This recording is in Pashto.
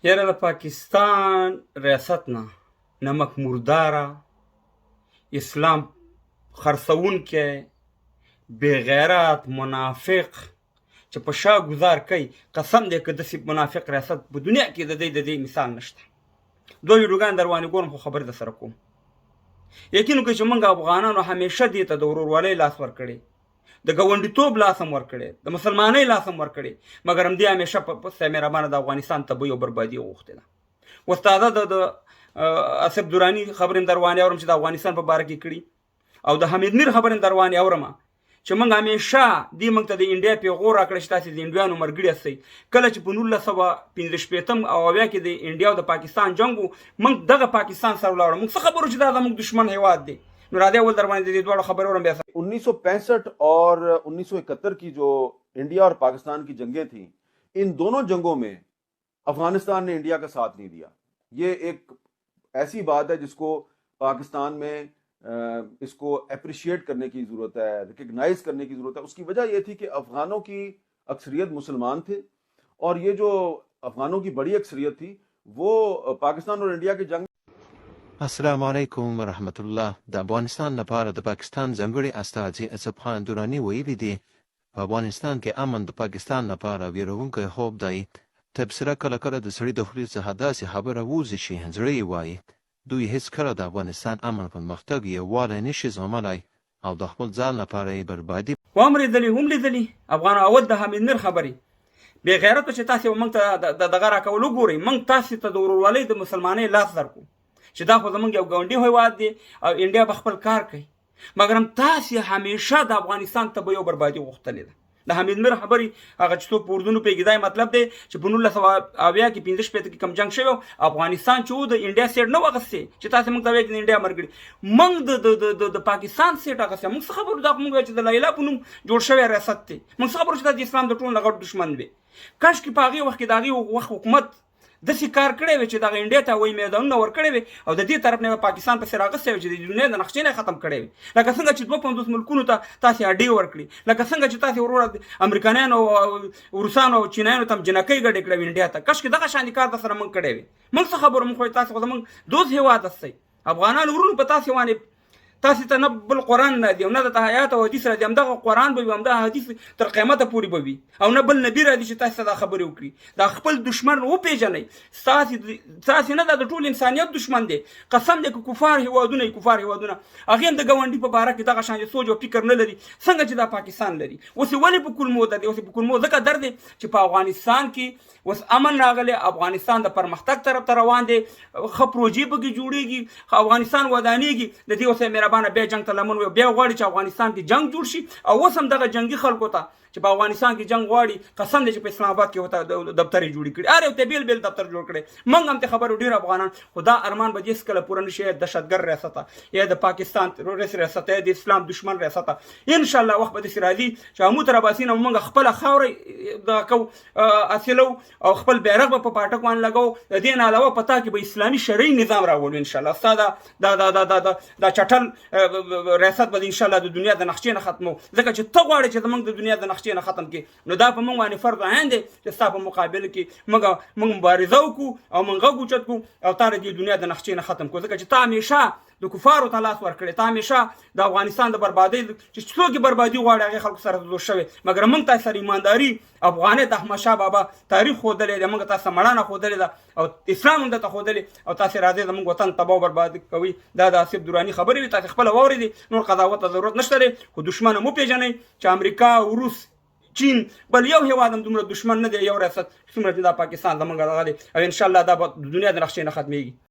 یاره د پاکستان ریاست نه نمک مرداره، اسلام خرڅوونکی، بېغیرت، منافق چې په شا ګزار کوي. قسم دی که داسې منافق ریاست په دنیا کې د دې مثال نشته. دوه ویډیوګان در باندې ګورم خو خبرې در سره کوم. یقین وکړئ چې موږ افغانانو همیشه دې ته د ورورولۍ لاس ورکړی، د ګاونډیتوب لاس هم ورکړی، د مسلمانۍ لاس هم ورکړی، مګر همدې همیشه په سیمه مهربانه د افغانستان تباهي او بربادي غوښتې ده. اوس تازه د اسف دراني خبرې هم در باندې اورم چې د افغانستان په باره کې کړي، او د حمید میر خبرې هم در باندې اورم چې موږ همیشه دې موږ ته د انډیا پیغور راکړی چې تاسې د انډیانو ملګري یاستئ. کله چې په 1915 او اویا کې د انډیا او د پاکستان جنګ و، موږ دغه پاکستان سره ولاړو. موږ څه خبرو چې دا زموږ دشمن هیواد دی. نو راځئ اول در باندې د دې دواړو خبرې اورم بیا. 1965 और 1971 की जो इंडिया और पाकिस्तान की जंगें थीं, इन दोनों जंगों में अफगानिस्तान ने इंडिया का साथ नहीं दिया. ये एक ऐसी बात है जिसको पाकिस्तान में इसको अप्रिशिएट करने की ज़रूरत है, रिकग्नाइज करने की ज़रूरत है. उसकी वजह यह थी कि अफ़गानों की अक्सरियत मुसलमान थे और ये जो अफ़गानों की बड़ी अक्सरियत थी वो पाकिस्तान और इंडिया की जंग. السلام علیکم ورحمت الله. د افغانستان لپاره د پاکستان ځانګړي استازي اسف خان دراني ویلي دي په افغانستان کې امن د پاکستان لپاره ویرونکی خوب دی. تبصره کله کله د سړي د خولې څخه داسې خبره ووځي چې زړه یې وایي. دوی هیڅ کله د افغانستان امن پرمختګ یووالی نشي زغملی او د خپل ځان لپاره یې بربادي. وام لیدلي هم لیدلي افغان اول د حمید میر خبرې بې غیرته چې تاسې موږ ته دغه راکول وګورئ. موږ تاسې ته د ورورولۍ د مسلمانۍ لاس درکړو چې دا خو زموږ یو ګاونډي هیواد دی او انډیا به خپل کار کوي، مګر هم تاسې همیشه د افغانستان تباهي او بربادي غوښتلې ده. د حمید میر خبرې هغه چې څوک په اردو نه پوهېږي، دا مطلب دی چې په 1908 کې 15 کې کوم جنګ شوی افغانستان چې و د انډیا سیټ نه و اخیستی چې تاسې موږ ته وایئ چې د انډیا ملګري. موږ د پاکستان سیټ اخیستی. موږ څه خبرو دا موږ وایو چې د لیلا په نوم جوړ شوی ریاست دی. موږ څه خبرو چې دا د اسلام د ټولو نه غټ دښمن وي. کاشکې په هغې وخت کې د هغې وخت حکومت داسې کار کړی وی چې دغه انډیا ته وایي میدانونه ورکړی وي او د دې طرف نه پاکستان پسې راغستی وي چې د دنیا د نقشې نه ختم کړی وي. لکه څنګه چې 52 ملکونو ته تاسې اډې ورکړي، لکه څنګه چې تاسې وروره امریکایانو او روسانو او چینایانو ته هم جنکۍ ګډې کړې وي انډیا ته. کاشکې دغه شانې کار در سره موږ کړی وي. موږ څه خبرو، موږ خو تاسې خو زموږ دوست هېواد هستئ. افغانان ورونو په تاسې باندې تاسې ته نه بل قرآن نه دی او نه د حیات او حدیث راځي. همدغه قرآن به وي، همدغه حدیث تر قیامته پورې به وي، او نه بل نبي راځي چې تاسې ته دا خبرې وکړي. دا خپل دښمن وپېژنئ. ستاسې نه دا د ټول انسانیت دښمن دی. قسم دی که کفار هېوادونه هغې هم د ګاونډي په باره کې دغه شان سوچ او فکر نه لري څنګه چې دا پاکستان لري. اوس یې ولې په کلمو ده دی؟ اوس یې په کلمو ځکه درد دی چې په افغانستان کې اوس امن راغلی، افغانستان د پرمختګ طرف ته روان دی، ښه پروژې پکې جوړېږي، افغانستان ودانېږي. د دې اوس مهربانه بیا جنګ ته لمن وي، بیا غواړي چې افغانستان کې جنګ جوړ شي. او اوس هم دغه جنګي خلکو ته چې په افغانستان کې جنګ غواړي، قسم دی چې په اسلام آباد کې ورته دفتر یې جوړې کړي، هر یو ته بیل بیل دفتر جوړ کړی. موږ هم ته خبرو ډېر افغانان، خو دا ارمان به هېڅکله پوره نه شي. یا دهشتګرد ریاسته یا د پاکستان تروریست ریاسته یا د اسلام دښمن ریاسته. انشاءالله وخت به داسې راځي چې همو ته راباسي نه موږ خپله خاوره دغه کوو، اصلو او خپل بیرغ به په پاټک باندې لګوو. د دې نه علاوه په تا کې به اسلامي شرعي نظام راولو انشاءالله. ستا دا چټل ریاست به انشاءالله د دنیا د نقشې نه ختمو، ځکه چې ته غواړې چې زموږ د دنیا د نقشې نه ختم کړي. نو دا په موږ باندې فرض عین دی چې ستا په مقابل کې موږ مبارزه وکړو او موږ غږ اوچت کړو او تا د دنیا د نقشې نه ختم کړو. ځکه چې تا همیشه د کفارو ته لاس ورکړی، تا همیشه د افغانستان د بربادۍ چې څوک یې بربادي غواړي هغې خلکو سره دوست شوی. مګر موږ تاسې سره ایمانداري، افغانیت، د احمدشاه بابا تاریخ ښودلی دی، موږ تاسو ته مړانه ښودلې ده او اسلام هم درته ښودلی. او تاسې راځئ زموږ وطن تباه او برباد کوئ. دا د اسف دراني خبرې وي، تاسې خپله واورېدې، نور قضاوت ته ضرورت نشته دی. خو دښمن هم وپېژنئ چې امریکا او روس چین بل یو هېواد هم دومره دښمن نه دی، یو ریاست څومره چې دا پاکستان زموږ دغه دی. او انشاءالله دا به د دنیا د نقشې نه ختمېږي.